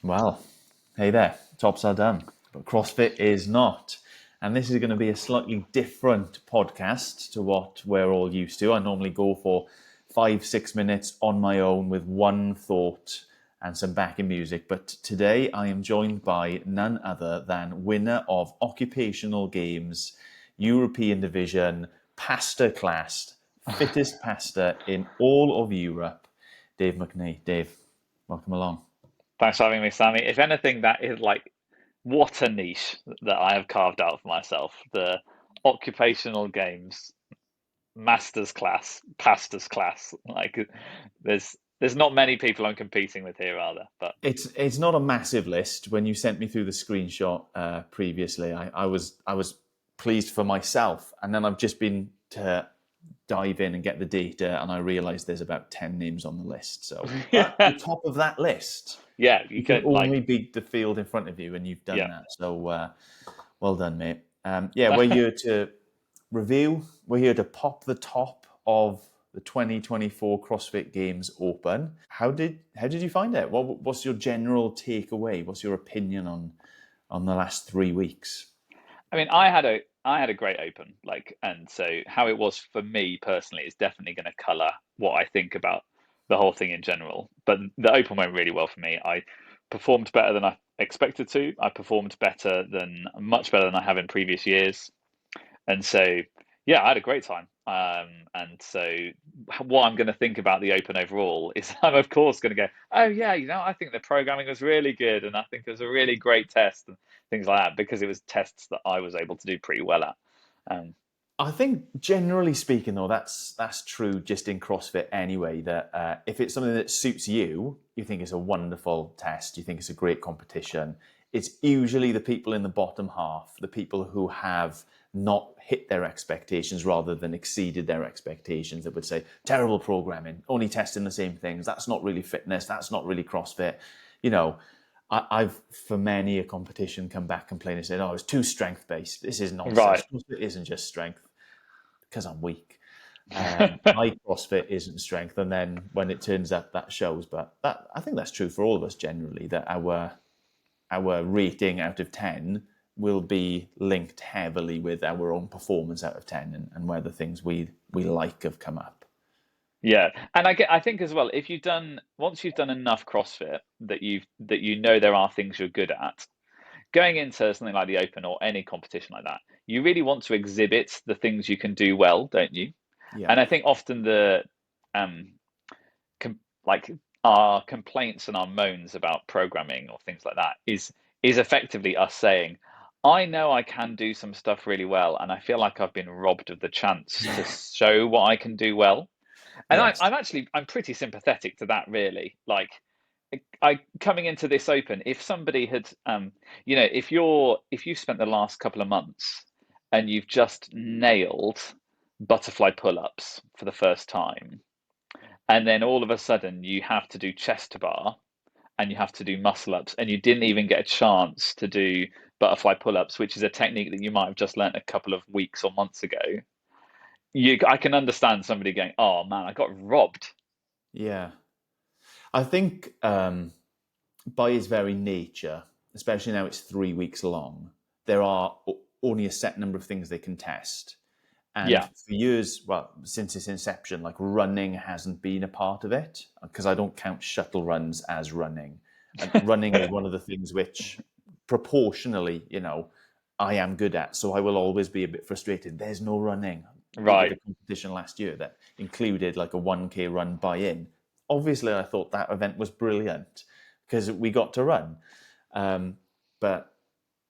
Well, hey there, tops are done, but CrossFit is not. And this is going to be a slightly different podcast to what we're all used to. I normally go for 5-6 minutes on my own with one thought and some backing music. But today I am joined by none other than winner of Occupational Games, European Division, Pasta Class, Fittest Pasta in all of Europe, Dave McNee. Dave, welcome along. Thanks for having me, Sammy. If anything, that is like what a niche that I have carved out for myself. The occupational games, masters class, pastors class. There's not many people I'm competing with here, are there? But It's not a massive list. When you sent me through the screenshot previously, I was pleased for myself, and then I've just been to dive in and get the data, and I realised there's about 10 names on the list. So at the top of that list, yeah, you you can can only beat the field in front of you, and you've done yeah. that. So well done, mate. We're here to review. We're here to pop the top of the 2024 CrossFit Games Open. How did you find it? What's your general takeaway? What's your opinion on the last 3 weeks? I mean, I had a great open, and so how it was for me personally is definitely going to colour what I think about the whole thing in general. But the open went really well for me. I performed better than I expected to. I performed much better than I have in previous years. And so, yeah, I had a great time. And so, what I'm going to think about the Open overall is I'm, of course, going to go, oh, yeah, I think the programming was really good. And I think it was a really great test and things like that, because it was tests that I was able to do pretty well at. Um, I think generally speaking, though, that's true just in CrossFit anyway. That if it's something that suits you, you think it's a wonderful test, you think it's a great competition. It's usually the people in the bottom half, the people who have not hit their expectations rather than exceeded their expectations, that would say terrible programming, only testing the same things. That's not really fitness. That's not really CrossFit. You know, I've for many a competition come back complaining and said, "Oh, it's too strength based. This is nonsense. right. CrossFit isn't just strength." Because I'm weak. My CrossFit isn't strength, and then when it turns up, that shows. But I think that's true for all of us generally. That our rating out of 10 will be linked heavily with our own performance out of 10, and whether things we like have come up. Yeah, and I think as well, if once you've done enough CrossFit that you know there are things you're good at, going into something like the Open or any competition like that, you really want to exhibit the things you can do well, don't you? Yeah, And I think often the um, like our complaints and our moans about programming or things like that is effectively us saying, I know I can do some stuff really well, and I feel like I've been robbed of the chance to show what I can do well. And yes, I'm pretty sympathetic to that, really. Like, I coming into this open, if somebody had, if you've spent the last couple of months and you've just nailed butterfly pull-ups for the first time, and then all of a sudden you have to do chest to bar and you have to do muscle ups, and you didn't even get a chance to do butterfly pull-ups, which is a technique that you might have just learnt a couple of weeks or months ago. I can understand somebody going, "Oh man, I got robbed." yeah. I think by its very nature, especially now it's 3 weeks long, there are only a set number of things they can test. And Yeah, for years, well, since its inception, like running hasn't been a part of it because I don't count shuttle runs as running. And running is one of the things which proportionally, I am good at. So I will always be a bit frustrated. There's no running. We did right. a competition last year that included like a 1K run buy-in. Obviously, I thought that event was brilliant because we got to run. But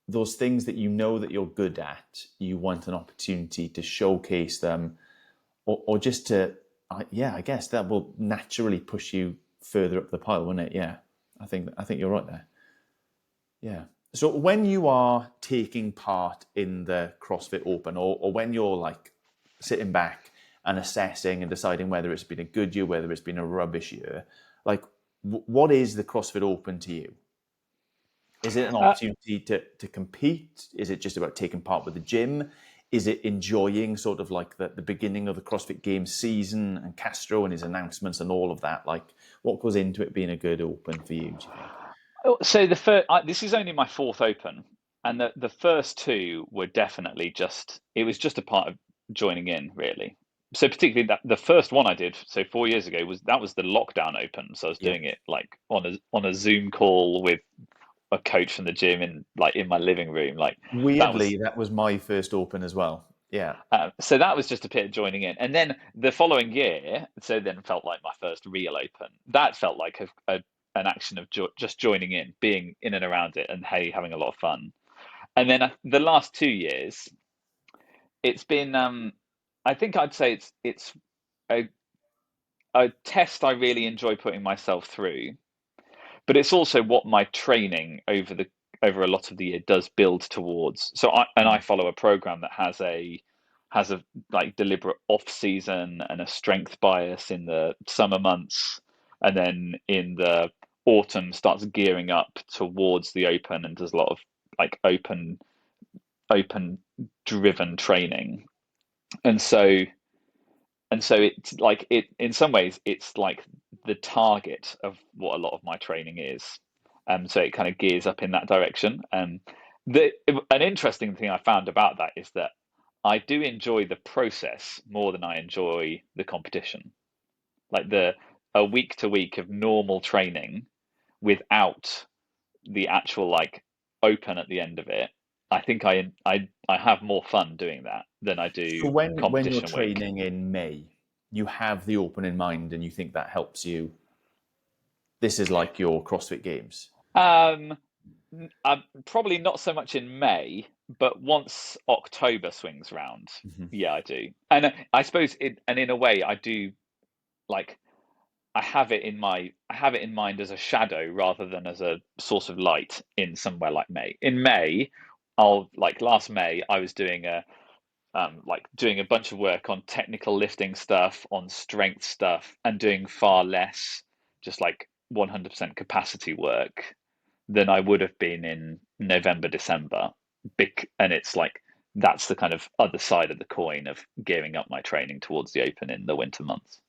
those things that you know that you're good at, you want an opportunity to showcase them, or just to, I guess that will naturally push you further up the pile, won't it? Yeah, I think you're right there. Yeah. So when you are taking part in the CrossFit Open, or when you're like sitting back and assessing and deciding whether it's been a good year, whether it's been a rubbish year, like what is the CrossFit Open to you? Is it an Uh, opportunity to compete? Is it just about taking part with the gym? Is it enjoying sort of like the beginning of the CrossFit Games season and Castro and his announcements and all of that? Like, what goes into it being a good open for you, do you think? So the first, this is only my fourth Open, and the first two were definitely just, it was just a part of joining in, really. So particularly that the first one I did, so 4 years ago, was the lockdown Open. So I was Yeah. doing it like on a Zoom call with a coach from the gym in my living room. Like that was Weirdly, that was my first Open as well. Yeah. so that was just a bit of joining in, and then the following year, so then felt like my first real Open. That felt like an action of just joining in, being in and around it, and hey, having a lot of fun. And then the last 2 years, it's been I think I'd say it's a, a test I really enjoy putting myself through, but it's also what my training over a lot of the year does build towards. So I Mm. follow a program that has a like deliberate off season and a strength bias in the summer months, and then in the autumn starts gearing up towards the Open and does a lot of like open driven training. And so it's like it in some ways it's like the target of what a lot of my training is. So it kind of gears up in that direction. An interesting thing I found about that is that I do enjoy the process more than I enjoy the competition. Like the a week to week of normal training without the actual like Open at the end of it. I think I have more fun doing that than I So do when you're competition week. training in May, you have the Open in mind, and you think that helps you. This is like your CrossFit Games. Um, Probably not so much in May, but once October swings round, Mhm. yeah, I do. And I suppose and in a way, I do like I have it in mind as a shadow rather than as a source of light in somewhere like May. In May, I'll like last May, I was doing a bunch of work on technical lifting stuff, on strength stuff, and doing far less just like 100% capacity work than I would have been in November, December. And it's like that's the kind of other side of the coin of gearing up my training towards the Open in the winter months.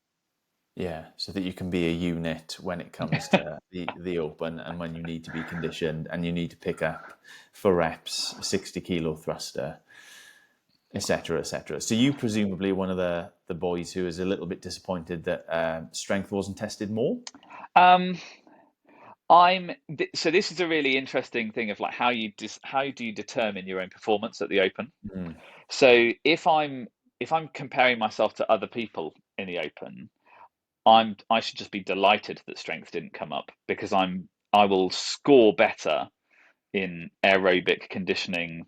Yeah, so that you can be a unit when it comes to the Open, and when you need to be conditioned and you need to pick up for reps 60 kilo thruster, etc., etc. So you presumably one of the boys who is a little bit disappointed that strength wasn't tested more. Um, so this is a really interesting thing of like how do you determine your own performance at the Open? Mm. So if I'm comparing myself to other people in the Open, I should just be delighted that strength didn't come up because I will score better in aerobic conditioning,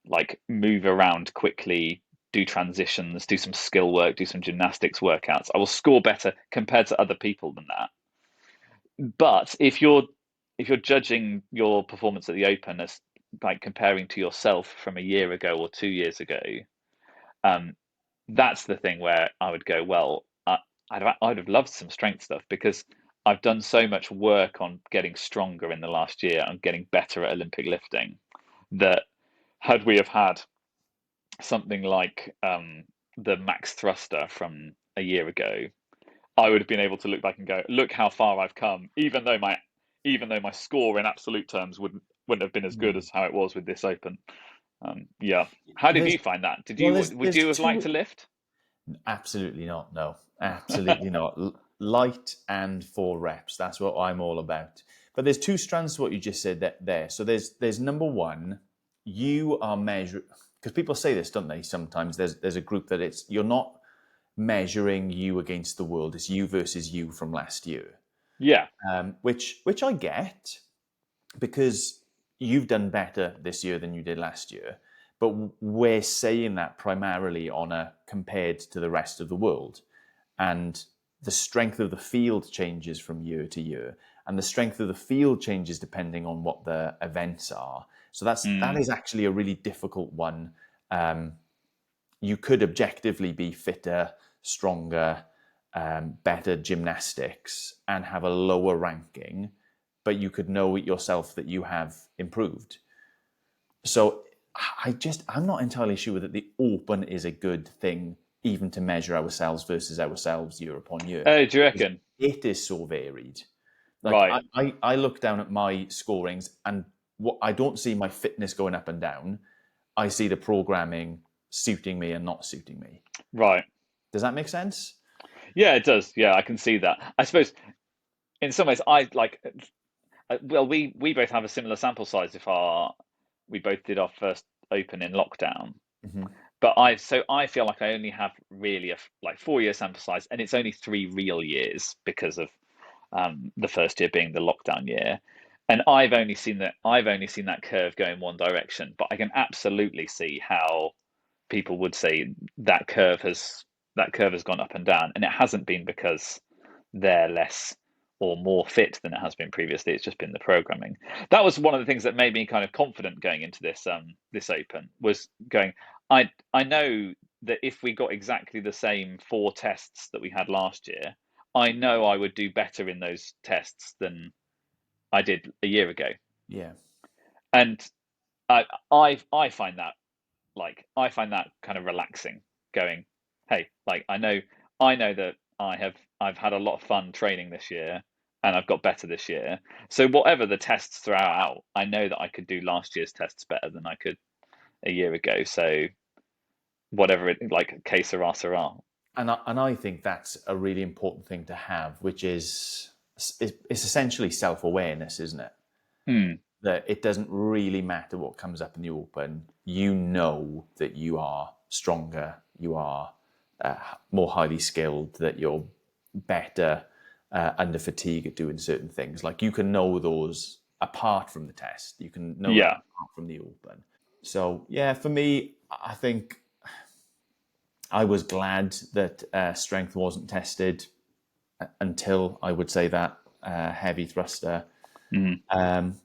like move around quickly, do transitions, do some skill work, do some gymnastics workouts. I will score better compared to other people than that. But if you're judging your performance at the Open as like comparing to yourself from a year ago or 2 years ago, um, that's the thing where I would go, well, I'd have loved some strength stuff because I've done so much work on getting stronger in the last year and getting better at Olympic lifting that had we have had something like the max thruster from a year ago, I would have been able to look back and go, look how far I've come, even though my score in absolute terms wouldn't have been as good Mm. as how it was with this Open. Yeah. How did There's you find that? well, Would there's you have liked to two. lift? Absolutely not. No, absolutely not. Light and 4 reps. That's what I'm all about. But there's two strands to what you just said there. So there's number one, you are measuring, because people say this, don't they? Sometimes there's a group that you're not measuring you against the world. It's you versus you from last year, Yeah. which I get, because you've done better this year than you did last year. But we're saying that primarily on a compared to the rest of the world. And the strength of the field changes from year to year. And the strength of the field changes depending on what the events are. So that Mm. is actually a really difficult one. Um, you could objectively be fitter, stronger, better gymnastics and have a lower ranking, but you could know it yourself that you have improved. So I'm not entirely sure that the Open is a good thing, even to measure ourselves versus ourselves year upon year. Oh, do you reckon? It is so varied. Like Right. I look down at my scorings, and what I don't see my fitness going up and down. I see the programming suiting me and not suiting me. Right. Does that make sense? Yeah, it does. Yeah, I can see that. I suppose in some ways, I like. Well, we both have a similar sample size. If our we both did our first open in lockdown, Hmm. but I feel like I only have really like 4 year sample size, and it's only 3 real years because of the first year being the lockdown year. And I've only seen that curve go in one direction, but I can absolutely see how people would say that curve has gone up and down, and it hasn't been because they're less or more fit than it has been previously. It's just been the programming. That was one of the things that made me kind of confident going into this open, was going, I know that if we got exactly the same 4 tests that we had last year, I know I would do better in those tests than I did a year ago. Yeah. And I find that, I find that kind of relaxing, going, hey, like I know that I've had a lot of fun training this year, and I've got better this year. So whatever the tests throw out, I know that I could do last year's tests better than I could a year ago. So whatever it, like, que sera sera. And I think that's a really important thing to have, which is it's essentially self awareness, isn't it? Hmm. That it doesn't really matter what comes up in the open. You know that you are stronger, you are more highly skilled, that you're better under fatigue at doing certain things. Like you can know those apart from the test. You can know that Yeah. apart from the open. So yeah, for me, I think I was glad that strength wasn't tested until I would say that heavy thruster. Mm. Um,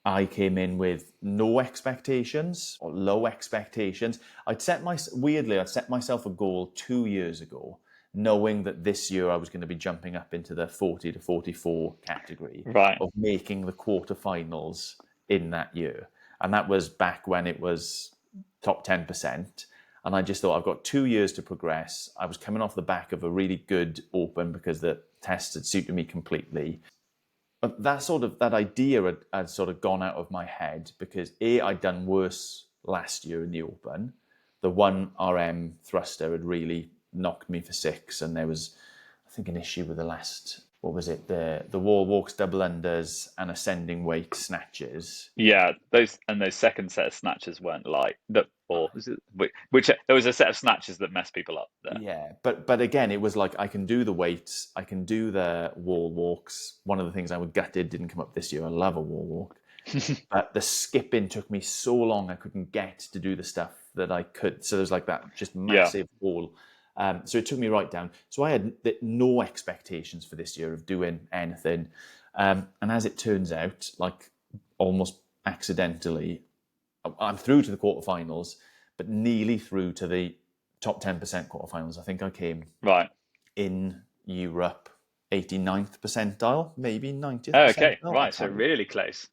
I came in with no expectations or low expectations. I'd set myself a goal 2 years ago, knowing that this year I was going to be jumping up into the 40 to 44 category Right. of making the quarterfinals in that year. And that was back when it was top 10%. And I just thought I've got 2 years to progress. I was coming off the back of a really good open because the tests had suited me completely. But that idea had sort of gone out of my head because I'd done worse last year in the open. The one RM thruster had really knocked me for 6, and there was, I think, an issue with the last, what was it, the wall walks, double unders, and ascending weight snatches. Yeah, those second set of snatches weren't light. That, or was it, which there was a set of snatches that messed people up there. Yeah, but again, it was like I can do the weights, I can do the wall walks. One of the things I was gutted didn't come up this year. I love a wall walk, but the skipping took me so long I couldn't get to do the stuff that I could. So there's like that just Yeah. massive wall. So it took me right down. So I had no expectations for this year of doing anything. And as it turns out, like almost accidentally, I'm through to the quarterfinals, but nearly through to the top 10% quarterfinals. I think I came Right. in Europe 89th percentile, maybe 90th Oh, okay. percentile. Right. So really close.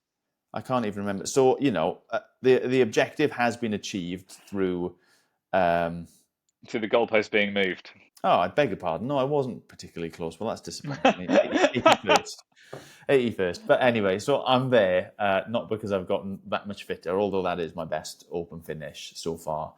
I can't even remember. So the objective has been achieved through. Um, To the goalpost being moved. I beg your pardon. No, I wasn't particularly close. Well, that's disappointing. 81st. 81st. But anyway, so I'm there, not because I've gotten that much fitter, although that is my best open finish so far.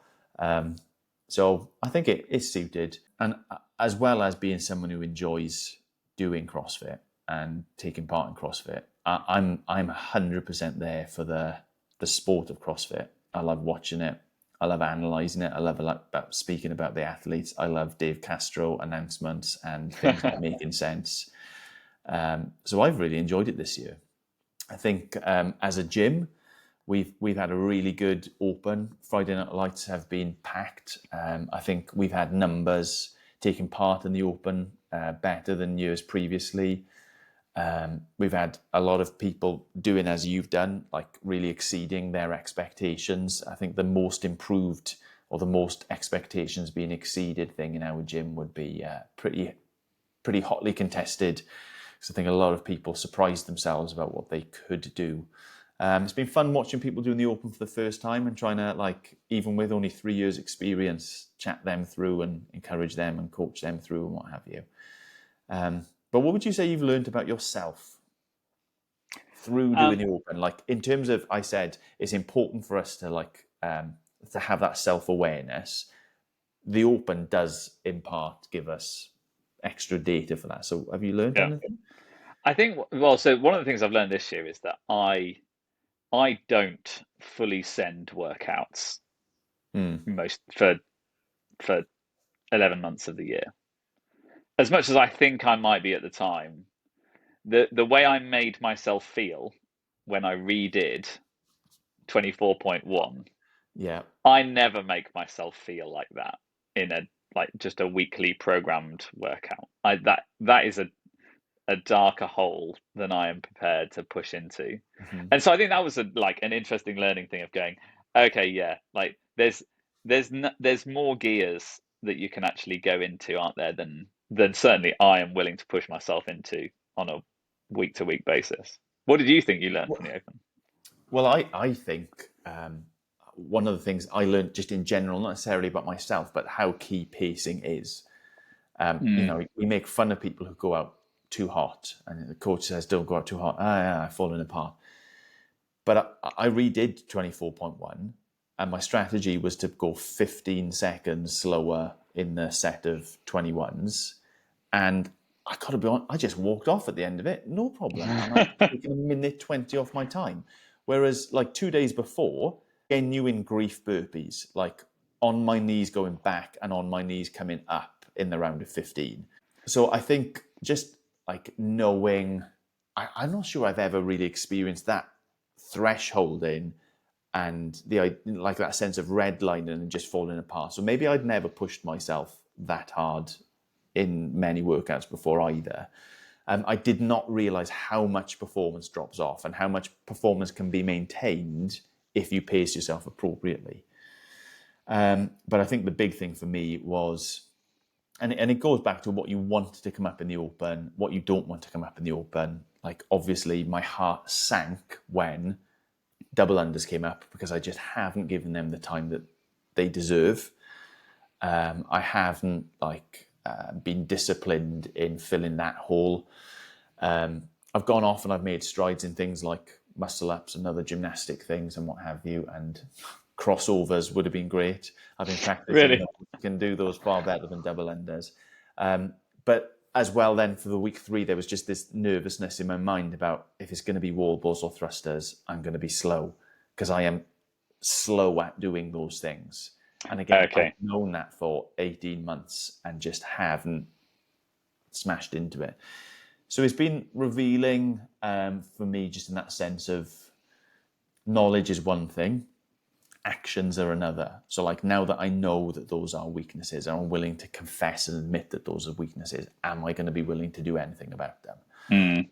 So I think it's suited. And as well as being someone who enjoys doing CrossFit and taking part in CrossFit, I'm 100% there for the sport of CrossFit. I love watching it. I love analysing it. I love about speaking about the athletes. I love Dave Castro announcements and things not making sense. So I've really enjoyed it this year. I think as a gym, we've had a really good open. Friday Night Lights have been packed. I think we've had numbers taking part in the open better than years previously. We've had a lot of people doing as you've done, like really exceeding their expectations. I think the most improved or the most expectations being exceeded thing in our gym would be pretty hotly contested. So I think a lot of people surprised themselves about what they could do. It's been fun watching people doing the open for the first time and trying to, like, even with only 3 years experience, chat them through and encourage them and coach them through and what have you. But what would you say you've learned about yourself through doing Um, the open? Like in terms of, I said it's important for us to to have that self awareness. The open does in part give us extra data for that. So have you learned yeah, anything? I think. Well, so one of the things I've learned this year is that I don't fully send workouts Mm, most for 11 months of the year. As much as I think I might be at the time, the way I made myself feel when I redid 24.1, yeah. I never make myself feel like that in a like just a weekly programmed workout. That is a darker hole than I am prepared to push into. Hmm. And so I think that was an interesting learning thing of going, okay, yeah, like there's more gears that you can actually go into, aren't there, than certainly I am willing to push myself into on a week to week basis. What did you think you learned from the Open? Well, I think one of the things I learned just in general, not necessarily about myself, but how key pacing is. Mm. We make fun of people who go out too hot, and the coach says, "Don't go out too hot." Ah, yeah, I've fallen apart. But I redid 24.1, and my strategy was to go 15 seconds slower in the set of 21s. And I got to be honest, I just walked off at the end of it, no problem. And I'd taken a minute 20 off my time. Whereas, like 2 days before, genuine grief burpees, like on my knees going back and on my knees coming up in the round of 15. So I think just like knowing, I'm not sure I've ever really experienced that thresholding and the like that sense of redlining and just falling apart. So maybe I'd never pushed myself that hard in many workouts before either. I did not realize how much performance drops off and how much performance can be maintained if you pace yourself appropriately. But I think the big thing for me was, and it goes back to what you want to come up in the open, what you don't want to come up in the open. Like obviously my heart sank when double unders came up because I just haven't given them the time that they deserve. I haven't been disciplined in filling that hole. I've gone off and I've made strides in things like muscle ups and other gymnastic things and what have you. And crossovers would have been great. I've been practicing Really? those. Can do those far better than double unders. But as well, then for the week 3, there was just this nervousness in my mind about if it's going to be wall balls or thrusters, I'm going to be slow because I am slow at doing those things. And again, I've Okay. known that for 18 months and just haven't smashed into it. So it's been revealing for me, just in that sense of knowledge is one thing, actions are another. So, like now that I know that those are weaknesses, and I'm willing to confess and admit that those are weaknesses, am I going to be willing to do anything about them? Mm.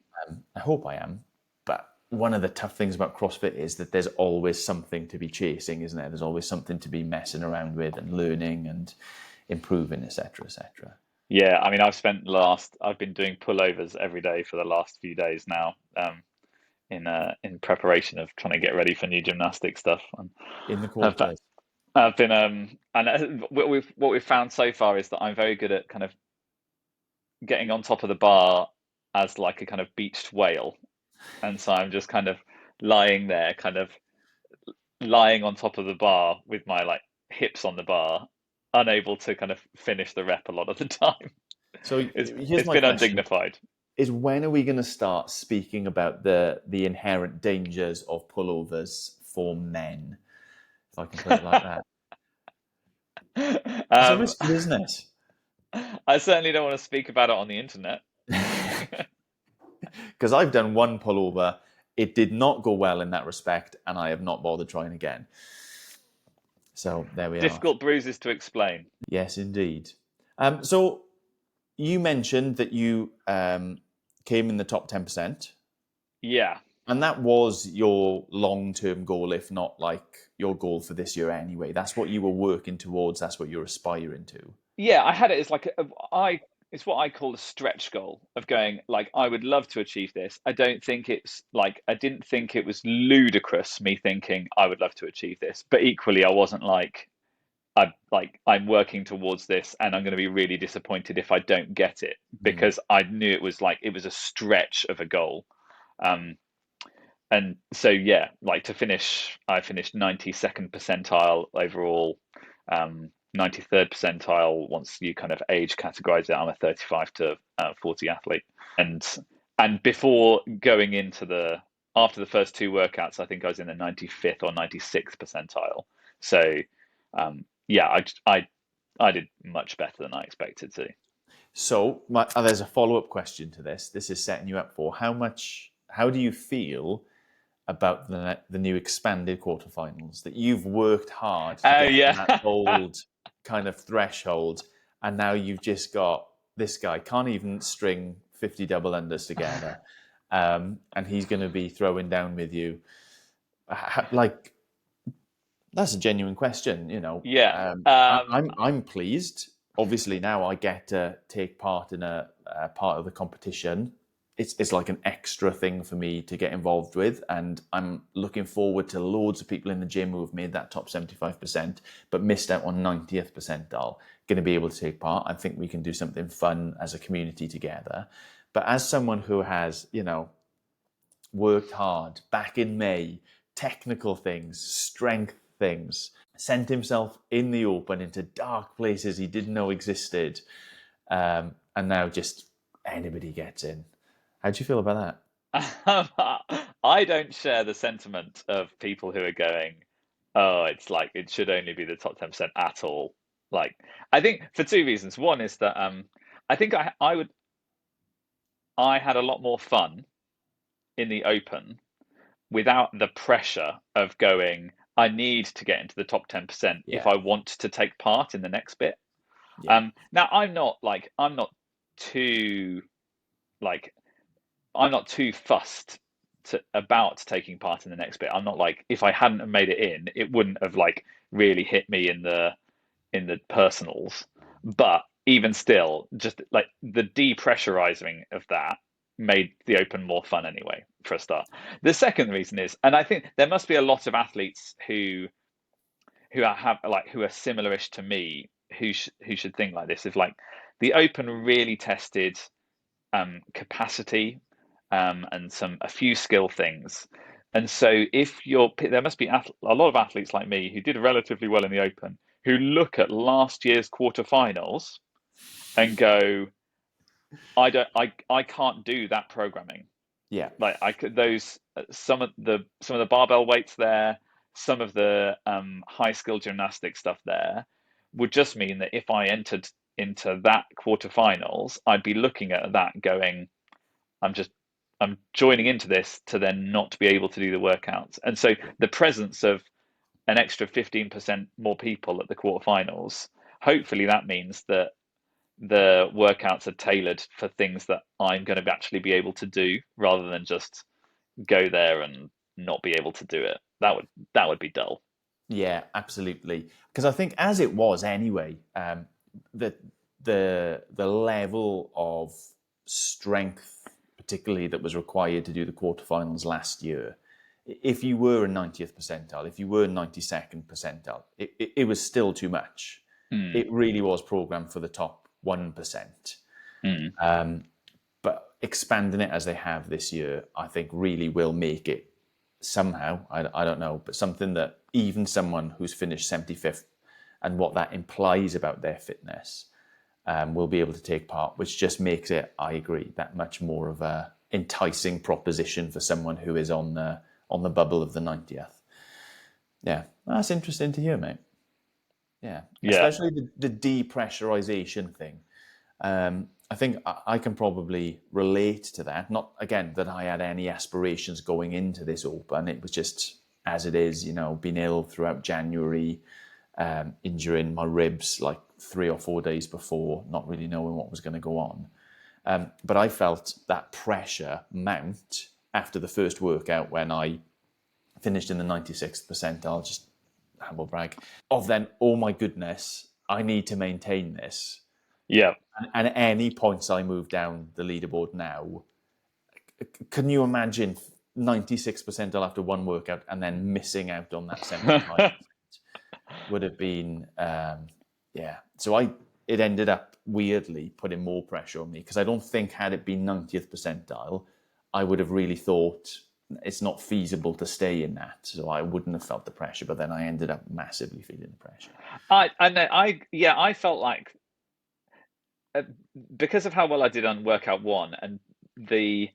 I hope I am. But one of the tough things about CrossFit is that there's always something to be chasing, isn't there? There's always something to be messing around with and learning and improving, etc., etc. Yeah, I mean, I've been doing pullovers every day for the last few days now, in preparation of trying to get ready for new gymnastic stuff. And In the I've, quarters. I've been and what we've found so far is that I'm very good at kind of getting on top of the bar as like a kind of beached whale, and so I'm just kind of lying there, kind of lying on top of the bar with my like hips on the bar, unable to kind of finish the rep a lot of the time. So It's here's it's my been question: undignified. is when are we going to start speaking about the inherent dangers of pullovers for men? If I can put it like that, it's a um, risky business. I certainly don't want to speak about it on the internet. Because I've done one pullover, it did not go well in that respect, and I have not bothered trying again. So there we are. Difficult bruises to explain. Yes, indeed. So you mentioned that you came in the top 10%, Yeah. and that was your long-term goal, if not like your goal for this year anyway. That's what you were working towards. That's what you're aspiring to. Yeah, I had it as like it's what I call a stretch goal of going like I would love to achieve this. I didn't think it was ludicrous me thinking I would love to achieve this, but equally I wasn't like I'm working towards this, and I'm going to be really disappointed if I don't get it, Mm. because I knew it was a stretch of a goal. Um, and so yeah, like to finish, I finished 92nd percentile overall, 93rd percentile once you kind of age categorize it. I'm a 35 to 40 athlete, and before going into after the first two workouts, I think I was in the 95th or 96th percentile. So yeah, I did much better than I expected to. So there's a follow-up question to this. This is setting you up for how do you feel about the new expanded quarterfinals, that you've worked hard to Oh get to yeah. that bold kind of threshold, and now you've just got this guy can't even string 50 double unders together, and he's going to be throwing down with you. Like, that's a genuine question, you know. Yeah. I'm pleased. Obviously, now I get to take part in a part of the competition. It's like an extra thing for me to get involved with, and I'm looking forward to loads of people in the gym who have made that top 75%, but missed out on 90th percentile, going to be able to take part. I think we can do something fun as a community together. But as someone who has, you know, worked hard back in May, technical things, strength things, sent himself in the open into dark places he didn't know existed, and now just anybody gets in. How do you feel about I don't share the sentiment of people who are going, oh, it's like it should only be the top 10% at all. Like, I think for two reasons. One is that I think I had a lot more fun in the open without the pressure of going, I need to get into the top 10% if that? I want to take part in the next bit. Yeah, Now I'm not too like I'm not too fussed about taking part in the next bit. I'm not like, if I hadn't have made it in, it wouldn't have like really hit me in the personals. But even still, just like the depressurizing of that made the open more fun anyway, for a start. The second reason is, and I think there must be a lot of athletes who are similarish to me, who should think like this, is like the open really tested capacity, and a few skill things. And so there must be a lot of athletes like me who did relatively well in the open, who look at last year's quarterfinals and go, I can't do that programming. yeah, Like I could those some of the barbell weights there, some of the high skill gymnastic stuff there would just mean that if I entered into that quarterfinals, I'd be looking at that going, I'm just I'm joining into this to then not be able to do the workouts. And so the presence of an extra 15% more people at the quarterfinals, hopefully that means that the workouts are tailored for things that I'm going to actually be able to do, rather than just go there and not be able to do it. That would be dull. yeah, absolutely. Because I think as it was anyway, the the level of strength, particularly that was required to do the quarterfinals last year, if you were a 90th percentile, if you were 92nd percentile, it was still too much. Mm, It really was programmed for the top 1%. mm. But expanding it as they have this year, I think really will make it somehow, I don't know, but something that even someone who's finished 75th and what that implies about their fitness will be able to take part, which just makes it, I agree, that much more of a enticing proposition for someone who is on the bubble of the 90th. Yeah, that's interesting to hear, mate. Yeah, Yeah. especially the depressurization thing. I think I can probably relate to that. Not, again, that I had any aspirations going into this open. It was just as it is, you know, being ill throughout January, injuring my ribs like 3 or 4 days before, not really knowing what was going to go on. But I felt that pressure mount after the first workout when I finished in the 96th percentile, just humble brag, of then, oh my goodness, I need to maintain this. Yeah. And at any points I move down the leaderboard now, can you imagine 96th percentile after one workout and then missing out on that 75%? would have been, yeah. So it ended up weirdly putting more pressure on me, because I don't think, had it been 90th percentile, I would have really thought it's not feasible to stay in that. So I wouldn't have felt the pressure, but then I ended up massively feeling the pressure. I know I felt like because of how well I did on workout one, and the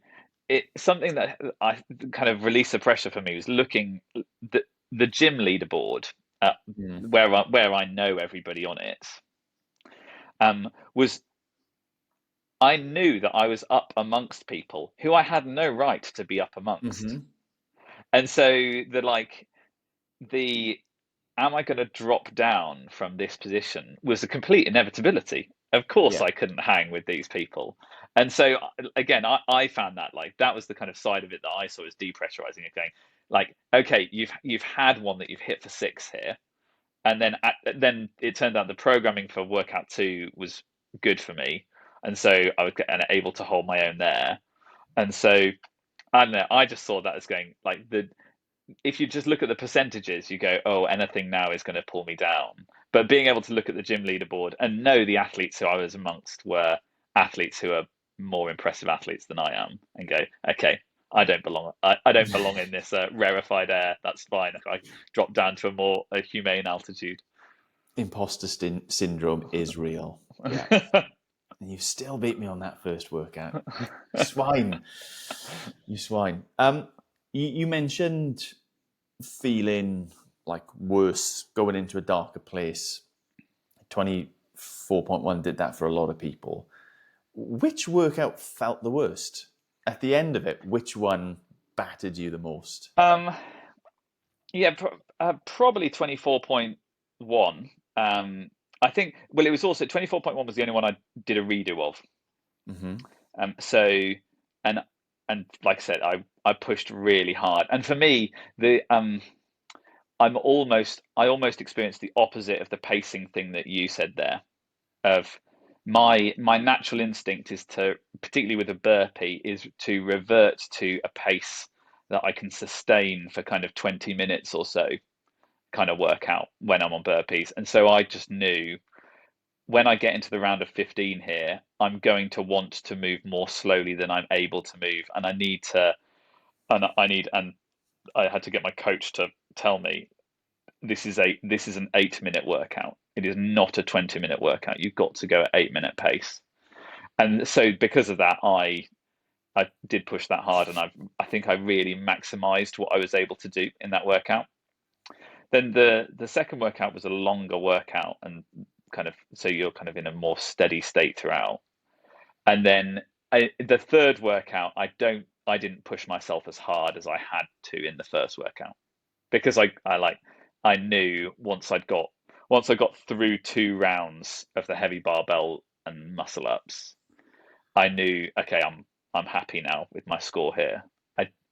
it something that I kind of released the pressure for me was looking the gym leaderboard, Mm. where I know everybody on it, was I knew that I was up amongst people who I had no right to be up amongst. Mm-hmm. And so the am I going to drop down from this position was a complete inevitability. Of course, Yeah. I couldn't hang with these people. And so, again, I found that like that was the kind of side of it that I saw as depressurizing it, going like, okay, you've had one that you've hit for six here, and then it turned out the programming for workout two was good for me, and so I was able to hold my own there. And so I don't know, I just saw that as going like the if you just look at the percentages, you go, oh, anything now is going to pull me down. But being able to look at the gym leaderboard and know the athletes who I was amongst were athletes who are more impressive athletes than I am, and go, okay, I don't belong. I don't belong in this rarefied air. That's fine. If I drop down to a humane altitude. Imposter syndrome is real. Yeah. And you still beat me on that first workout. You swine. You swine. You mentioned feeling like worse, going into a darker place. 24.1 did that for a lot of people. Which workout felt the worst? At the end of it, which one battered you the most? Yeah, probably 24.1. I think, well, it was also 24.1 was the only one I did a redo of. Mm-hmm. So, and like I said, I pushed really hard. And for me, the I almost experienced the opposite of the pacing thing that you said there. Of my natural instinct is to, particularly with a burpee, is to revert to a pace that I can sustain for kind of 20 minutes or so, kind of workout when I'm on burpees. And so I just knew when I get into the round of 15 here, I'm going to want to move more slowly than I'm able to move. And and I had to get my coach to tell me this is an 8 minute workout. It is not a 20-minute workout. You've got to go at 8 minute pace. And so because of that, I did push that hard, and I think I really maximized what I was able to do in that workout. Then the second workout was a longer workout, and kind of so you're kind of in a more steady state throughout. And then the third workout, I didn't push myself as hard as I had to in the first workout, because I knew once I got through 2 rounds of the heavy barbell and muscle ups, I knew, okay, I'm happy now with my score here.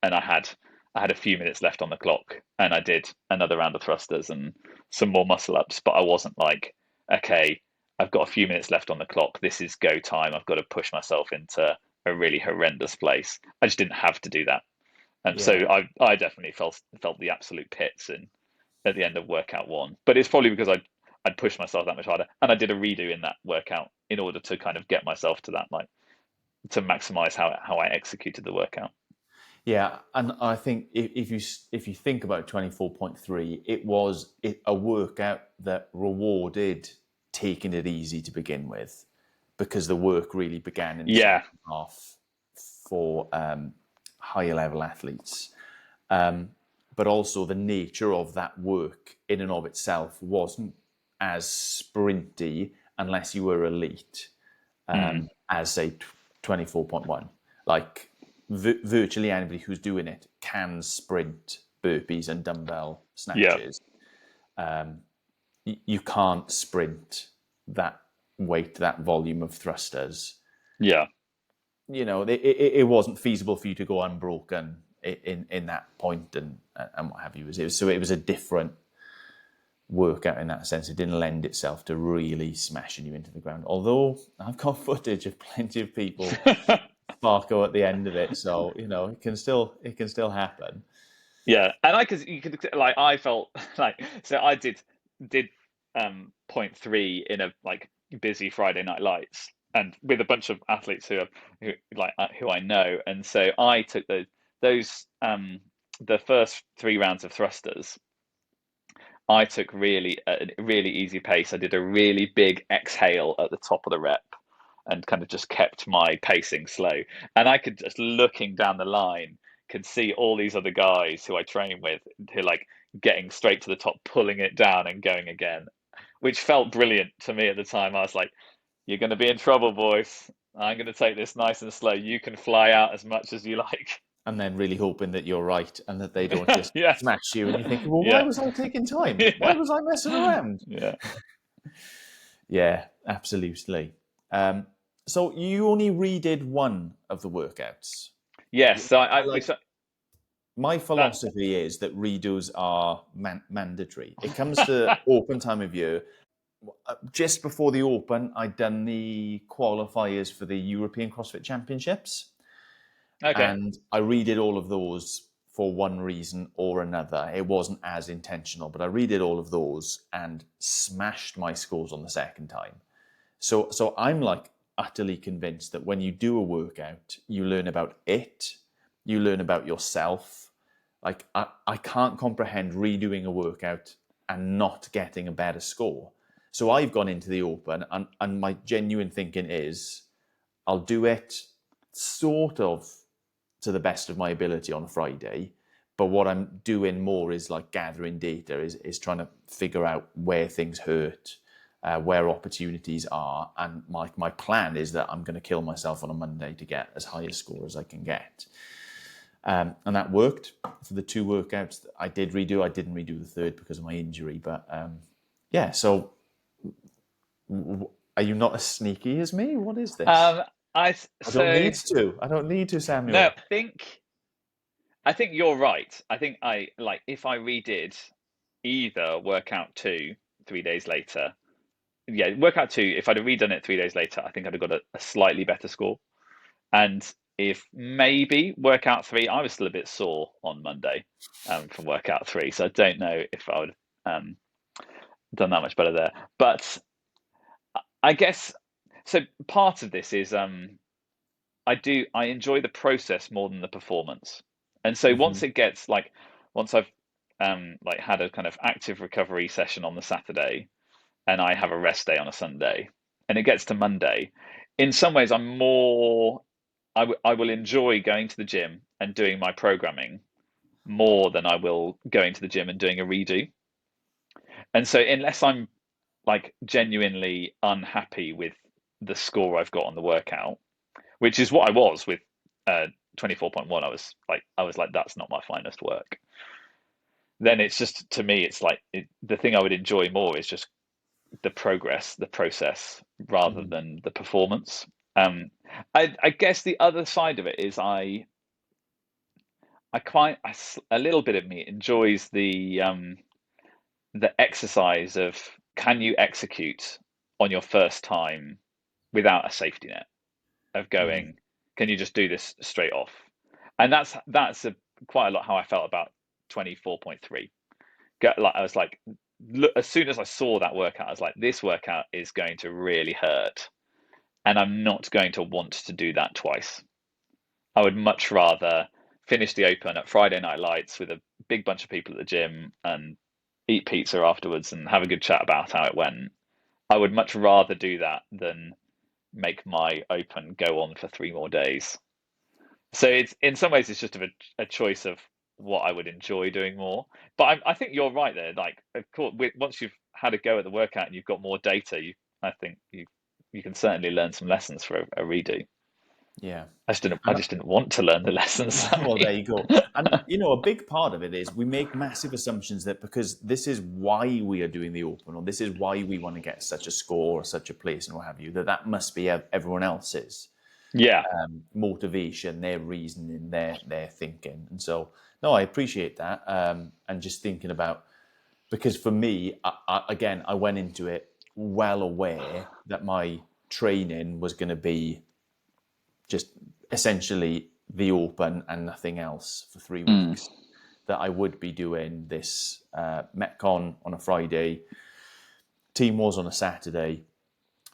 And I had a few minutes left on the clock, and I did another round of thrusters and some more muscle ups, but I wasn't like, okay, I've got a few minutes left on the clock. This is go time. I've got to push myself into a really horrendous place. I just didn't have to do that. And so Yeah. I definitely felt the absolute pits at the end of workout one. But it's probably because I'd pushed myself that much harder, and I did a redo in that workout in order to kind of get myself to that, like, to maximize how I executed the workout. Yeah, and I think if you think about 24.3, it was a workout that rewarded taking it easy to begin with, because the work really began in the Yeah, second half for higher level athletes. But also the nature of that work in and of itself wasn't as sprinty unless you were elite as, say, 24.1. Like, virtually anybody who's doing it can sprint burpees and dumbbell yeah, snatches. You can't sprint that weight, that volume of thrusters. yeah, It wasn't feasible for you to go unbroken in that point and what have you. So it was a different workout in that sense. It didn't lend itself to really smashing you into the ground. Although I've got footage of plenty of people sparko at the end of it, so it can still happen. yeah. And you could like I felt like so I did. did 0.3 in a like busy Friday Night Lights, and with a bunch of athletes who I know, and so I took those the first 3 rounds of thrusters. I took really a really easy pace. I did a really big exhale at the top of the rep, and kind of just kept my pacing slow. And I could just looking down the line could see all these other guys who I train with who like getting straight to the top, pulling it down and going again, which felt brilliant to me at the time. I was like, "You're going to be in trouble, boys. I'm going to take this nice and slow. You can fly out as much as you like." And then really hoping that you're right and that they don't just Yeah, smash you, and you think, well, why yeah, was I taking time? Why yeah, was I messing around? yeah. Yeah, absolutely. So you only redid one of the workouts. Yes. So I like. so My that philosophy is that redos are mandatory. It comes to open time of year. Just before the Open, I'd done the qualifiers for the European CrossFit Championships, okay. and I redid all of those for one reason or another. It wasn't as intentional, but I redid all of those and smashed my scores on the second time. So I'm like utterly convinced that when you do a workout, you learn about it, you learn about yourself. Like I can't comprehend redoing a workout and not getting a better score. So I've gone into the Open, and my genuine thinking is I'll do it sort of to the best of my ability on a Friday. But what I'm doing more is like gathering data, is trying to figure out where things hurt, where opportunities are. And my plan is that I'm going to kill myself on a Monday to get as high a score as I can get. And that worked for the 2 workouts that I did redo. I didn't redo the third because of my injury. But yeah, so are you not as sneaky as me? What is this? Um, I I don't so need to. I don't need to, no, Samuel. I think you're right. I think I like if I redid either workout 2 3 days later. Yeah, workout 2. If I'd have redone it 3 days later, I think I'd have got a slightly better score. And if maybe workout 3, I was still a bit sore on Monday from workout 3, so I don't know if I would um, done that much better there. But I guess so. Part of this is I enjoy the process more than the performance. And so Mm-hmm. once I've like had a kind of active recovery session on the Saturday, and I have a rest day on a Sunday, and it gets to Monday, in some ways I will enjoy going to the gym and doing my programming more than I will going to the gym and doing a redo. And so unless I'm like genuinely unhappy with the score I've got on the workout, which is what I was with 24.1. I was like, that's not my finest work. Then it's just to me, it's like the thing I would enjoy more is just the progress, the process, rather Mm-hmm. than the performance. Um, I guess the other side of it is a little bit of me enjoys the exercise of can you execute on your first time without a safety net of Mm-hmm. going, can you just do this straight off? And that's quite a lot how I felt about 24.3. Like I was like, look, as soon as I saw that workout, I was like, this workout is going to really hurt, and I'm not going to want to do that twice. I would much rather finish the Open at Friday Night Lights with a big bunch of people at the gym and eat pizza afterwards and have a good chat about how it went. I would much rather do that than make my Open go on for 3 more days. So it's in some ways it's just a choice of what I would enjoy doing more. But I think you're right there. Like, of course, once you've had a go at the workout and you've got more data, I think you can certainly learn some lessons for a redo. Yeah. I And just didn't want to learn the lessons. well, there you go. And a big part of it is we make massive assumptions that because this is why we are doing the Open, or this is why we want to get such a score or such a place and what have you, that must be everyone else's Yeah, motivation, their reasoning, their thinking. And so, no, I appreciate that. And just thinking about, because for me, again, I went into it well aware that my training was going to be just essentially the Open and nothing else for 3 weeks. mm. That I would be doing this Metcon on a Friday, team was on a Saturday,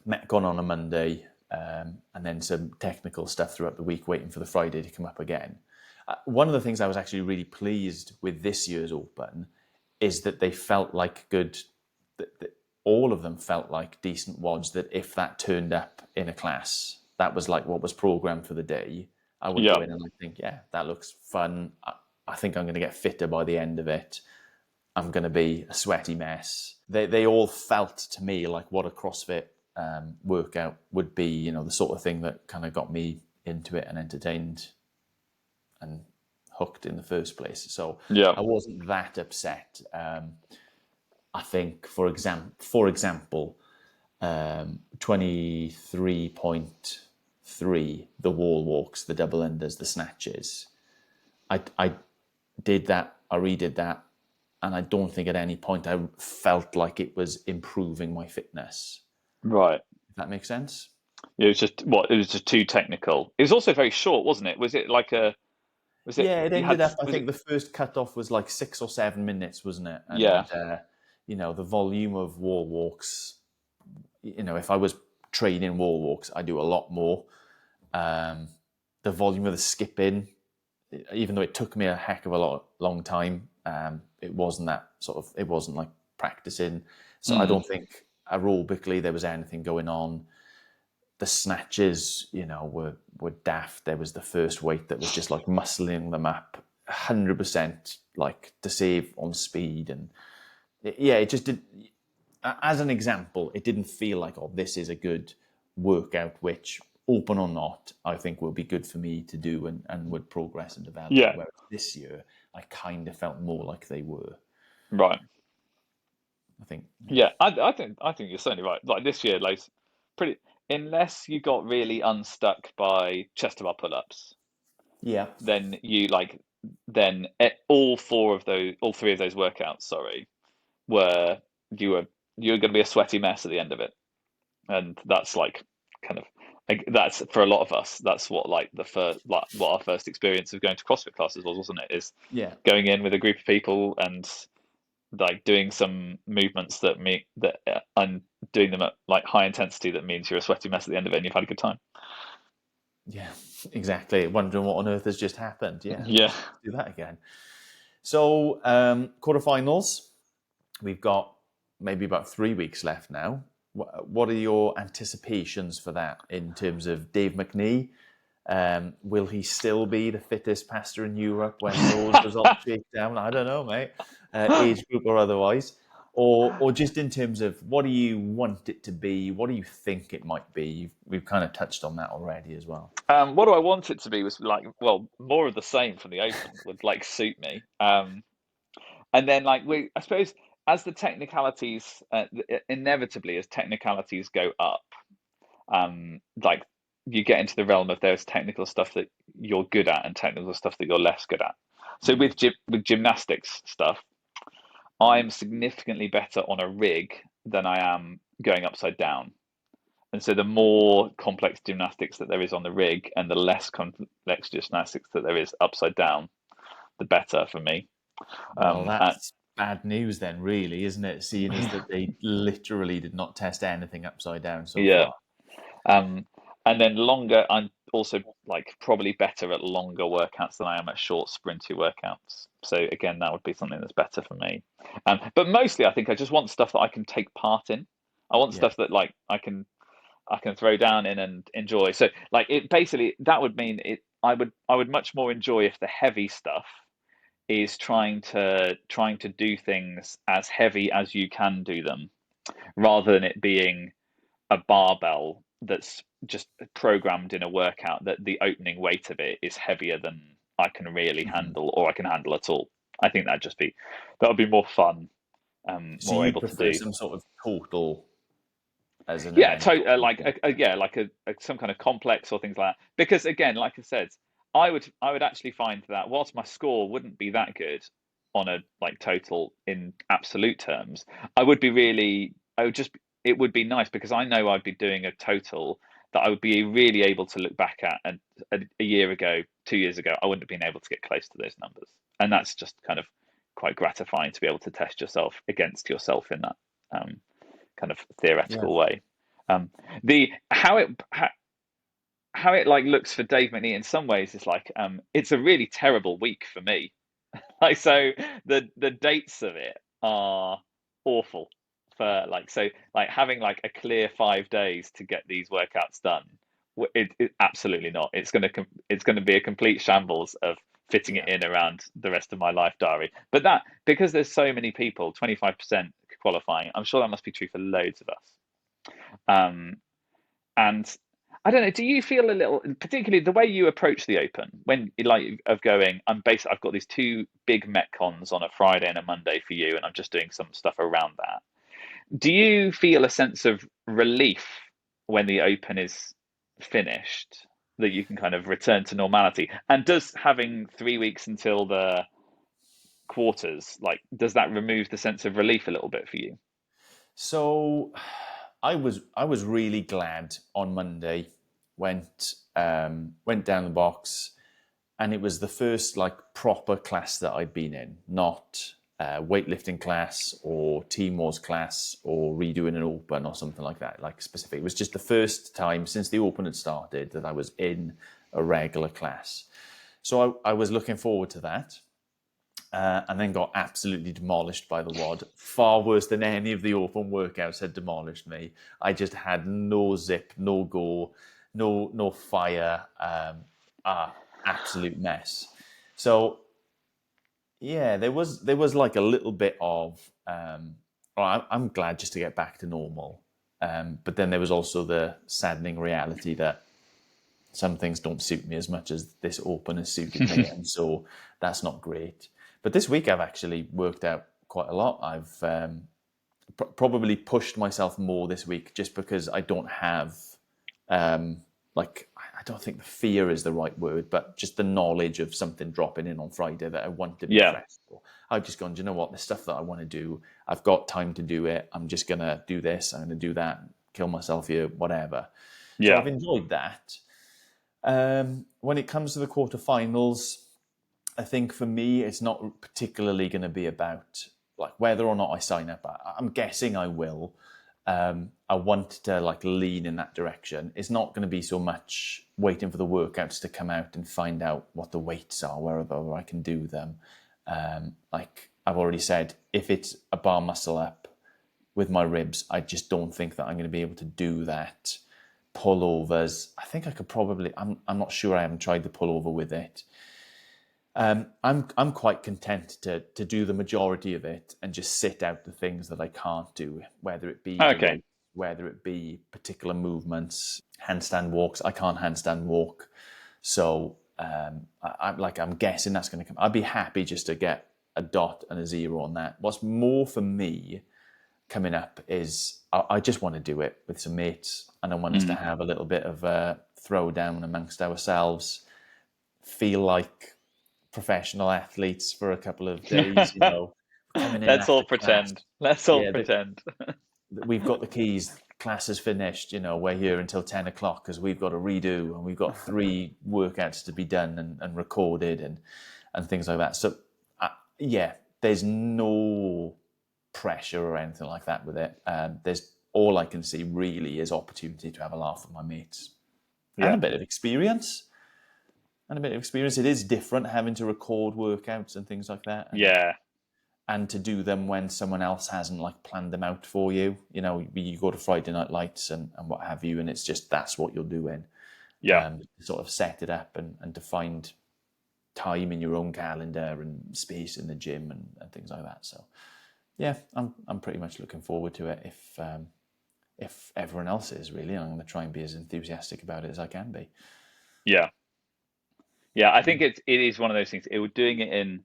Metcon on a Monday, and then some technical stuff throughout the week, waiting for the Friday to come up again. One of the things I was actually really pleased with this year's Open is that they felt like good. That all of them felt like decent WODs. That if that turned up in a class, that was like what was programmed for the day. I would go in and I think, yeah, that looks fun. I think I'm going to get fitter by the end of it. I'm going to be a sweaty mess. They all felt to me like what a CrossFit workout would be, you know, the sort of thing that kind of got me into it and entertained and hooked in the first place. So I wasn't that upset. I think, for example, 23.3, the wall walks, the double unders, the snatches. I did that, I redid that, and I don't think at any point I felt like it was improving my fitness. Right. If that makes sense? It was just what? It was just too technical. It was also very short, wasn't it? Was it like a? Was it? Yeah, it You ended had? up, I Was think it? the first cutoff was like 6 or 7 minutes, wasn't it? Yeah. And, you know, the volume of wall walks, you know, if I was training wall walks, I do a lot more. The volume of the skipping, even though it took me a heck of a long time, it wasn't like practicing. So I don't think aerobically there was anything going on. The snatches, you know, were daft. There was the first weight that was just like muscling them up 100%, like to save on speed. And yeah, it just did. As an example, it didn't feel like, oh, this is a good workout, which, open or not, I think will be good for me to do and would progress and develop. Yeah. Whereas this year, I kind of felt more like they were. Right. I think. Yeah. I think you're certainly right. Like this year, like pretty. Unless you got really unstuck by chest to bar pull-ups, Yeah. then all three of those workouts, sorry, were you were going to be a sweaty mess at the end of it, and that's like kind of like that's for a lot of us. That's what like the first like what our first experience of going to CrossFit classes was, wasn't it? Is Yeah. going in with a group of people and like doing some movements and doing them at like high intensity that means you're a sweaty mess at the end of it and you've had a good time. Yeah, exactly. Wondering what on earth has just happened. Yeah, Yeah. let's do that again. So, quarterfinals, we've got maybe about 3 weeks left now. What are your anticipations for that in terms of Dave McNee? Will he still be the fittest pastor in Europe when those results shake down? I don't know, mate. Age group or otherwise. Or just in terms of what do you want it to be? What do you think it might be? We've kind of touched on that already as well. What do I want it to be was like, well, more of the same from the Open would like suit me. And then like I suppose as the technicalities, inevitably as technicalities go up, like you get into the realm of there's technical stuff that you're good at and technical stuff that you're less good at. So with gymnastics stuff, I'm significantly better on a rig than I am going upside down. And so the more complex gymnastics that there is on the rig and the less complex gymnastics that there is upside down, the better for me. Well, And that's bad news then, really, isn't it? Seeing as that they literally did not test anything upside down so yeah. far. And then longer, I'm also like probably better at longer workouts than I am at short sprinty workouts. So again, that would be something that's better for me. But mostly, I think I just want stuff that I can take part in. I want Yeah. stuff that like I can throw down in and enjoy. So like it basically that would mean it. I would much more enjoy if the heavy stuff is trying to do things as heavy as you can do them, rather than it being a barbell that's just programmed in a workout that the opening weight of it is heavier than I can really Mm-hmm. handle or I can handle at all. I think that would be more fun, So more you'd able to prefer do. some sort of total as an Yeah, event? like some kind of complex or things like that. Because again, like I said, I would actually find that whilst my score wouldn't be that good on a like total in absolute terms, I would just it would be nice because I know I'd be doing a total that I would be really able to look back at, and a year ago, 2 years ago, I wouldn't have been able to get close to those numbers, and that's just kind of quite gratifying to be able to test yourself against yourself in that. kind of Yeah. theoretical way. The how it like looks for Dave McNee in some ways is like it's a really terrible week for me. Like so the dates of it are awful for like so like having like a clear 5 days to get these workouts done. It absolutely not. It's gonna be a complete shambles of fitting it Yeah. in around the rest of my life diary. But that because there's so many people, 25% qualifying. I'm sure that must be true for loads of us. Um, and I don't know, do you feel a little, particularly the way you approach the Open, when you like of going, I've got these two big Metcons on a Friday and a Monday for you, and I'm just doing some stuff around that. Do you feel a sense of relief when the Open is finished, that you can kind of return to normality? And does having 3 weeks until the quarters, like, does that remove the sense of relief a little bit for you? So I was really glad on Monday. Went down the box, and it was the first like proper class that I'd been in, not weightlifting class or team wars class or redoing an open or something like that. Like specific, it was just the first time since the open had started that I was in a regular class. So I was looking forward to that. And then got absolutely demolished by the WOD. Far worse than any of the open workouts had demolished me. I just had no zip, no go, no fire. Absolute mess. So yeah, there was like a little bit of. I'm glad just to get back to normal. But then there was also the saddening reality that some things don't suit me as much as this open has suited me, and so that's not great. But this week I've actually worked out quite a lot. I've probably pushed myself more this week just because I don't have like I don't think the fear is the right word, but just the knowledge of something dropping in on Friday that I want to be Yeah, fresh for. I've just gone, do you know what? The stuff that I want to do, I've got time to do it. I'm just gonna do this. I'm gonna do that. Kill myself here, whatever. So yeah, I've enjoyed that. When it comes to the quarterfinals, I think for me, it's not particularly going to be about like whether or not I sign up. I'm guessing I will. I want to like lean in that direction. It's not going to be so much waiting for the workouts to come out and find out what the weights are, wherever I can do them. Like I've already said, if it's a bar muscle up with my ribs, I just don't think that I'm going to be able to do that. Pullovers, I think I could probably. I'm not sure. I haven't tried the pullover with it. I'm quite content to do the majority of it and just sit out the things that I can't do, whether it be the okay, weight, whether it be particular movements, handstand walks. I can't handstand walk, so I'm guessing that's going to come. I'd be happy just to get a dot and a zero on that. What's more for me coming up is I just want to do it with some mates, and I want us to mm. have a little bit of a throwdown amongst ourselves. Feel like professional athletes for a couple of days, coming in Let's all after class. pretend. Let's all Yeah, pretend. we've got the keys. Class is finished. We're here until 10 o'clock because we've got to redo and we've got 3 workouts to be done and recorded and things like that. So, yeah, there's no pressure or anything like that with it. There's all I can see really is opportunity to have a laugh with my mates and Yeah, a bit of experience. It is different having to record workouts and things like that, yeah, and to do them when someone else hasn't like planned them out for you. You go to Friday Night Lights and what have you, and it's just that's what you're doing. yeah, Sort of set it up and to find time in your own calendar and space in the gym and things like that. So yeah, I'm pretty much looking forward to it if everyone else is really. And I'm going to try and be as enthusiastic about it as I can be. yeah, yeah. I think it is one of those things. It would doing it in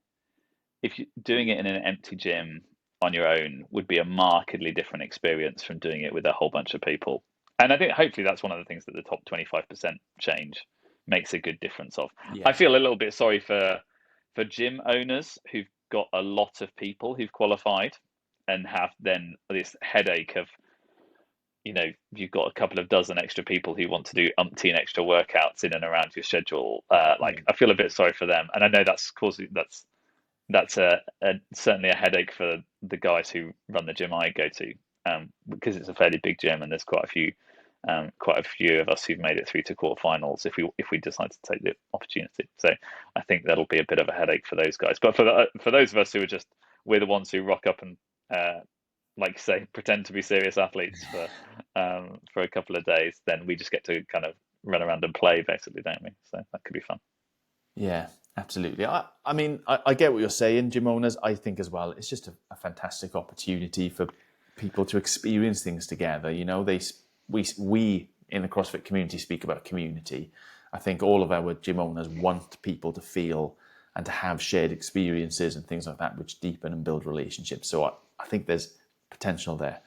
if you doing it in an empty gym on your own would be a markedly different experience from doing it with a whole bunch of people. And I think hopefully that's one of the things that the top 25% change makes a good difference of. I Yeah, feel a little bit sorry for gym owners who've got a lot of people who've qualified and have then this headache of you've got a couple of dozen extra people who want to do umpteen extra workouts in and around your schedule. yeah, Like I feel a bit sorry for them, and I know that's certainly a headache for the guys who run the gym I go to. because it's a fairly big gym and there's quite a few of us who've made it through to quarterfinals if we decide to take the opportunity. So I think that'll be a bit of a headache for those guys. But for those of us who are we're the ones who rock up and like say pretend to be serious athletes for a couple of days, then we just get to kind of run around and play basically, don't we? So that could be fun. Yeah, absolutely. I mean, I get what you're saying, gym owners. I think as well, it's just a fantastic opportunity for people to experience things together. You know, we in the CrossFit community speak about community. I think all of our gym owners want people to feel and to have shared experiences and things like that, which deepen and build relationships. So I think there's potential there.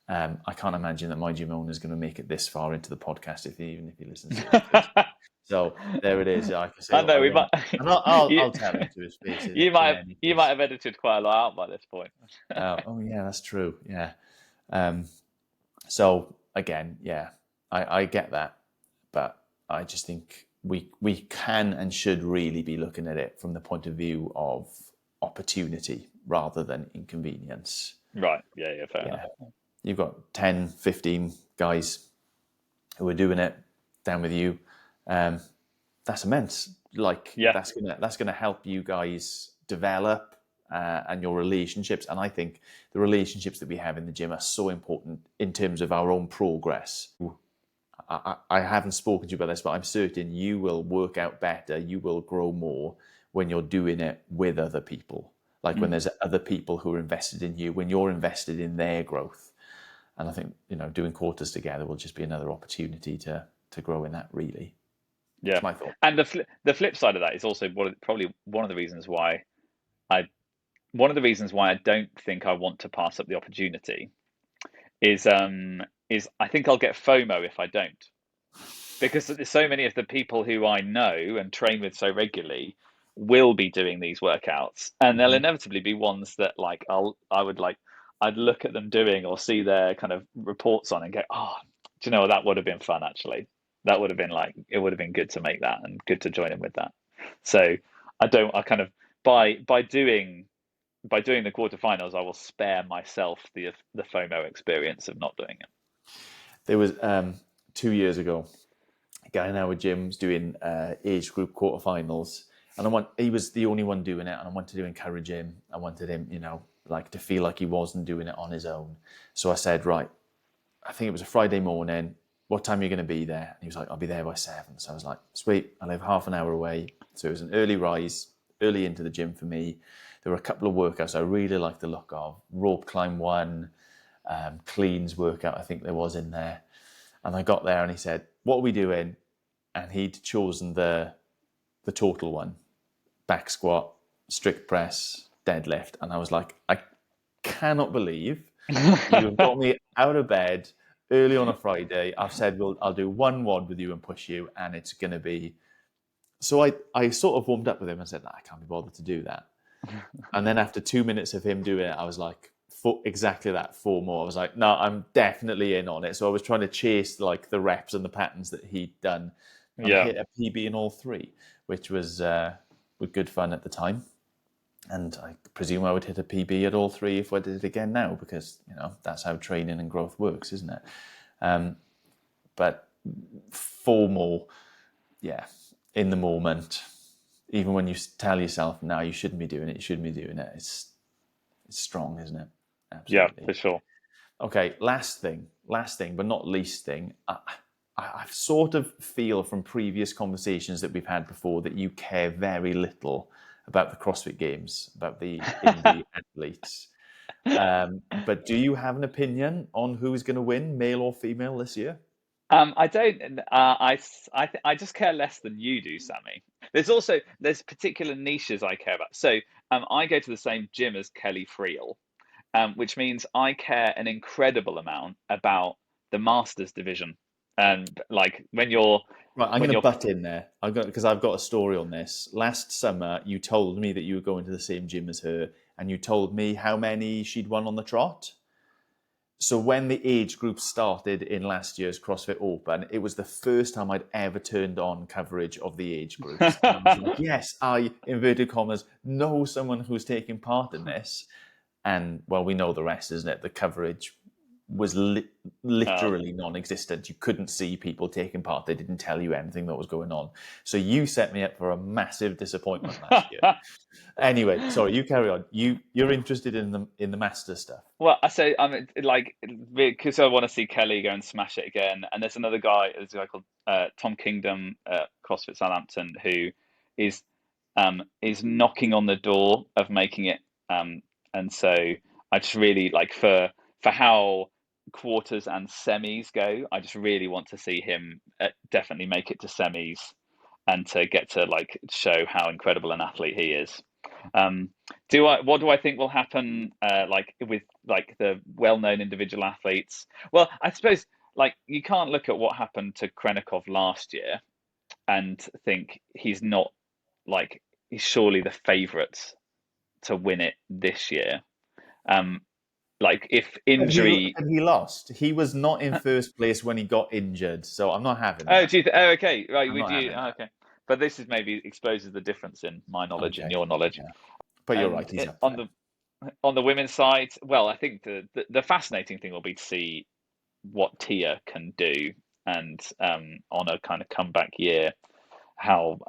I can't imagine that my gym owner is going to make it this far into the podcast, even if he listens to it. So there it is. I can say, I know we might. And I'll tell him to his face. You might have edited quite a lot out by this point. Oh yeah, that's true. Yeah. So again, yeah, I get that, but I just think we can and should really be looking at it from the point of view of opportunity rather than inconvenience. Right. Yeah. Fair enough. You've got 10, 15 guys who are doing it down with you. That's immense. That's gonna help you guys develop and your relationships. And I think the relationships that we have in the gym are so important in terms of our own progress. I haven't spoken to you about this, but I'm certain you will work out better. You will grow more when you're doing it with other people. Like when there's other people who are invested in you, when you're invested in their growth. And I think, doing quarters together will just be another opportunity to grow in that, really. Yeah. That's my thought. And the flip side of that is also probably one of the reasons why I don't think I want to pass up the opportunity is I think I'll get FOMO if I don't, because so many of the people who I know and train with so regularly will be doing these workouts, and they'll inevitably be ones that I'd look at them doing or see their kind of reports on and go, oh, do you know what, that would have been fun actually. That would have been it would have been good to make that and good to join in with that. So I kind of by doing the quarterfinals, I will spare myself the FOMO experience of not doing it. There was 2 years ago, a guy in our gym was doing age group quarterfinals, and he was the only one doing it, and I wanted to encourage him. I wanted him, to feel like he wasn't doing it on his own. So I said, right, I think it was a Friday morning. What time are you going to be there? And he was like, I'll be there by 7. So I was like, sweet, I live half an hour away. So it was an early rise, early into the gym for me. There were a couple of workouts I really liked the look of. Rope climb one, cleans workout, I think there was in there. And I got there and he said, what are we doing? And he'd chosen the total one, back squat, strict press, deadlift. And I was like, I cannot believe you've got me out of bed early on a Friday. I've said, well, I'll do one WOD with you and push you, and it's going to be... So I sort of warmed up with him and said, I can't be bothered to do that. And then after 2 minutes of him doing it, I was like, exactly that, 4 more. I was like, no, I'm definitely in on it. So I was trying to chase the reps and the patterns that he'd done. And I hit a PB in all 3, which was good fun at the time. And I presume I would hit a PB at all 3 if I did it again now, because, that's how training and growth works, isn't it? But 4 more, in the moment, even when you tell yourself, no, you shouldn't be doing it, it's strong, isn't it? Absolutely. Yeah, for sure. Okay, last thing, but not least thing. I sort of feel from previous conversations that we've had before that you care very little about the CrossFit Games, about the indie athletes. But do you have an opinion on who's going to win, male or female, this year? I don't. I just care less than you do, Sammy. There's particular niches I care about. So I go to the same gym as Kelly Friel, which means I care an incredible amount about the Masters division. And when you're right, I'm going to butt in there. Because I've got a story on this. Last summer, you told me that you were going to the same gym as her, and you told me how many she'd won on the trot. So when the age group started in last year's CrossFit Open, it was the first time I'd ever turned on coverage of the age groups. And I was like, yes, I, inverted commas, know someone who's taking part in this. And, well, we know the rest, isn't it? The coverage was literally non-existent. You couldn't see people taking part. They didn't tell you anything that was going on. So you set me up for a massive disappointment last year. Anyway, sorry, you carry on. You're interested in the master stuff. Well, I say I'm like, because I want to see Kelly go and smash it again. And there's another guy, there's a guy called Tom Kingdom at CrossFit Southampton, who is knocking on the door of making it. And so I just really like, for how quarters and semis go, I just really want to see him definitely make it to semis and to get to like show how incredible an athlete he is. What do I think will happen like with like the well-known individual athletes? Well, I suppose like you can't look at what happened to Krennikov last year and think he's not like, he's surely the favourite to win it this year. Like if injury, And he lost. He was not in first place when he got injured, so I'm not having oh, that. do you okay, right? I'm Would not you? having that. Okay, but this is maybe exposes the difference in my knowledge and Okay. your knowledge. Yeah. But you're right. And He's up on there. the women's side, well, I think the fascinating thing will be to see what Tia can do, and on a kind of comeback year, how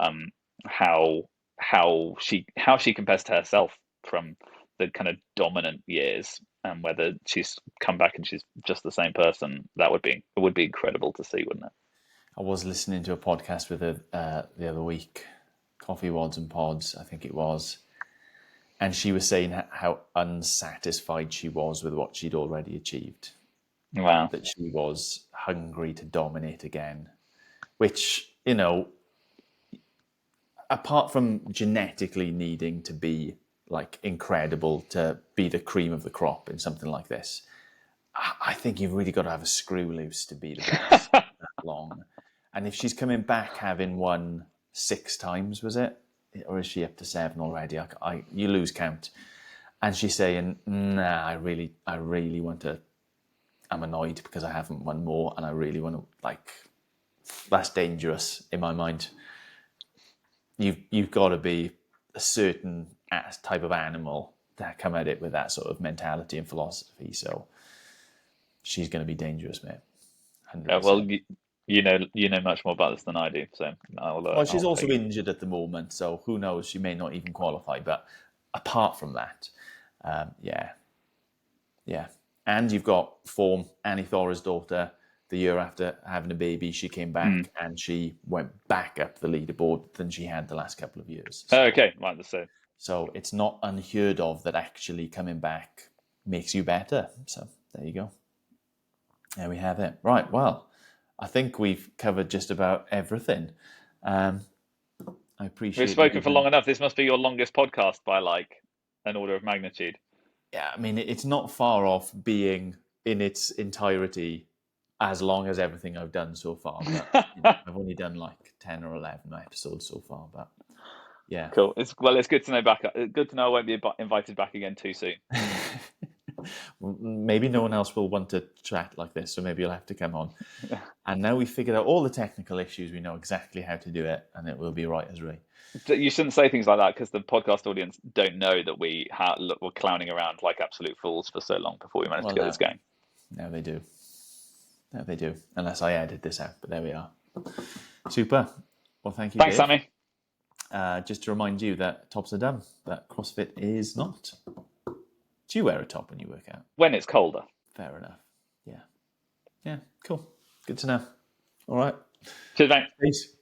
how she compares to herself from the kind of dominant years, and whether she's come back and she's just the same person. It would be incredible to see, wouldn't it? I was listening to a podcast with her the other week, Coffee Wads and Pods, I think it was, and she was saying how unsatisfied she was with what she'd already achieved. Wow. That she was hungry to dominate again, which, you know, apart from genetically needing to be like incredible to be the cream of the crop in something like this, I think you've really got to have a screw loose to be the best that long. And if she's coming back having won 6 times, was it? Or is she up to 7 already? You lose count. And she's saying, nah, I really want to, I'm annoyed because I haven't won more, and I really want to, like, that's dangerous in my mind. You've got to be a certain type of animal to come at it with that sort of mentality and philosophy. So she's going to be dangerous, mate. 100%. Well, you know much more about this than I do, so well, she's also injured at the moment, so who knows? She may not even qualify. But apart from that, yeah. And you've got form. Annie Thora's daughter, the year after having a baby, she came back and she went back up the leaderboard than she had the last couple of years. So, okay, right. So it's not unheard of that actually coming back makes you better. So there you go. There we have it. Right, well, I think we've covered just about everything. I appreciate. We've spoken for long enough. This must be your longest podcast by like an order of magnitude. Yeah, I mean, it's not far off being in its entirety as long as everything I've done so far. But I've only done like 10 or 11 episodes so far. But yeah, cool. It's good to know. Good to know I won't be invited back again too soon. Maybe no one else will want to chat like this, so maybe you'll have to come on. And now we've figured out all the technical issues, we know exactly how to do it, and it will be right as rain. You shouldn't say things like that, because the podcast audience don't know that we're clowning around like absolute fools for so long before we managed to get this going. Now they do. Now they do, unless I edit this out, but there we are. Super. Well, thank you, Thanks, Dave. Sammy. Just to remind you that tops are dumb, that CrossFit is not. Do you wear a top when you work out? When it's colder. Fair enough. Yeah, cool. Good to know. All right. Cheers, mate. Peace.